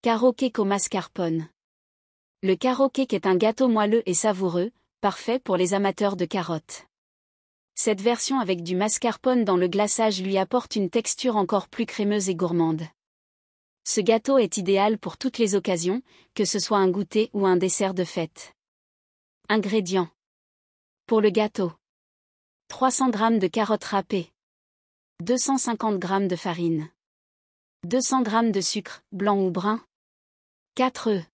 Carrot cake au mascarpone. Le carrot cake est un gâteau moelleux et savoureux, parfait pour les amateurs de carottes. Cette version avec du mascarpone dans le glaçage lui apporte une texture encore plus crémeuse et gourmande. Ce gâteau est idéal pour toutes les occasions, que ce soit un goûter ou un dessert de fête. Ingrédients. Pour le gâteau. 300 g de carottes râpées. 250 g de farine. 200 g de sucre, blanc ou brun. 4 œufs.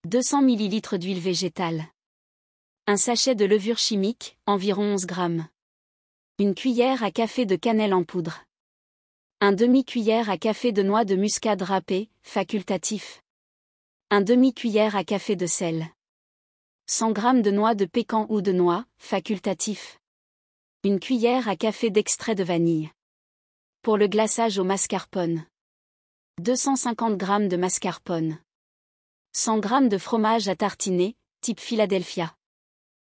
200 ml d'huile végétale. Un sachet de levure chimique, environ 11 g. Une cuillère à café de cannelle en poudre. Un demi-cuillère à café de noix de muscade râpée, facultatif. Un demi-cuillère à café de sel. 100 g de noix de pécan ou de noix, facultatif. Une cuillère à café d'extrait de vanille. Pour le glaçage au mascarpone. 250 g de mascarpone. 100 g de fromage à tartiner, type Philadelphia.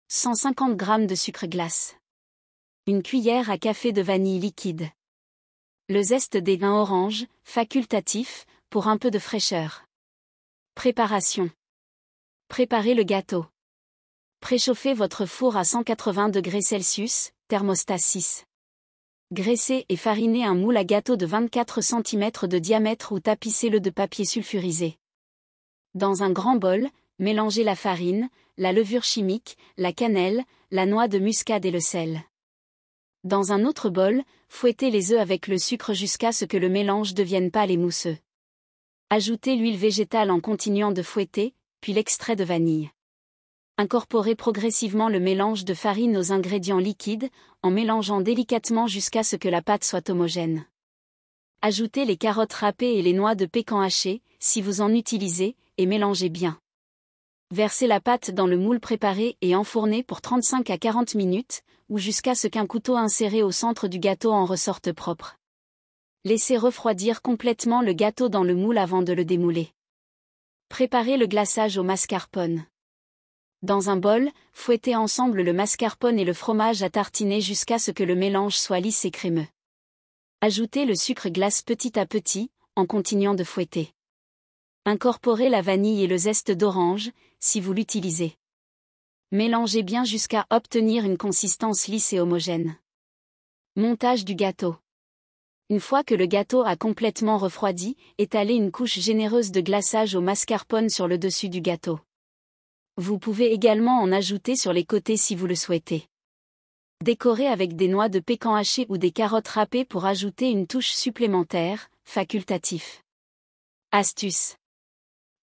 150 g de sucre glace. Une cuillère à café de vanille liquide. Le zeste des vins oranges, facultatif, pour un peu de fraîcheur. Préparation. Préparez le gâteau. Préchauffez votre four à 180 degrés Celsius, thermostat 6. Graissez et farinez un moule à gâteau de 24 cm de diamètre ou tapissez-le de papier sulfurisé. Dans un grand bol, mélangez la farine, la levure chimique, la cannelle, la noix de muscade et le sel. Dans un autre bol, fouettez les œufs avec le sucre jusqu'à ce que le mélange devienne pâle et mousseux. Ajoutez l'huile végétale en continuant de fouetter, puis l'extrait de vanille. Incorporez progressivement le mélange de farine aux ingrédients liquides, en mélangeant délicatement jusqu'à ce que la pâte soit homogène. Ajoutez les carottes râpées et les noix de pécan hachées, si vous en utilisez, et mélangez bien. Versez la pâte dans le moule préparé et enfournez pour 35 à 40 minutes, ou jusqu'à ce qu'un couteau inséré au centre du gâteau en ressorte propre. Laissez refroidir complètement le gâteau dans le moule avant de le démouler. Préparez le glaçage au mascarpone. Dans un bol, fouettez ensemble le mascarpone et le fromage à tartiner jusqu'à ce que le mélange soit lisse et crémeux. Ajoutez le sucre glace petit à petit, en continuant de fouetter. Incorporez la vanille et le zeste d'orange, si vous l'utilisez. Mélangez bien jusqu'à obtenir une consistance lisse et homogène. Montage du gâteau. Une fois que le gâteau a complètement refroidi, étalez une couche généreuse de glaçage au mascarpone sur le dessus du gâteau. Vous pouvez également en ajouter sur les côtés si vous le souhaitez. Décorez avec des noix de pécan hachées ou des carottes râpées pour ajouter une touche supplémentaire, facultatif. Astuce.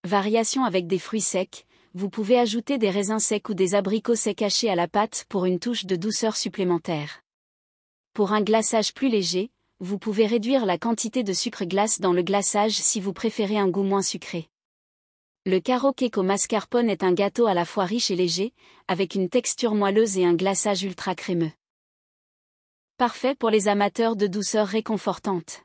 Variation avec des fruits secs, vous pouvez ajouter des raisins secs ou des abricots secs hachés à la pâte pour une touche de douceur supplémentaire. Pour un glaçage plus léger, vous pouvez réduire la quantité de sucre glace dans le glaçage si vous préférez un goût moins sucré. Le carrot cake au mascarpone est un gâteau à la fois riche et léger, avec une texture moelleuse et un glaçage ultra crémeux. Parfait pour les amateurs de douceur réconfortante.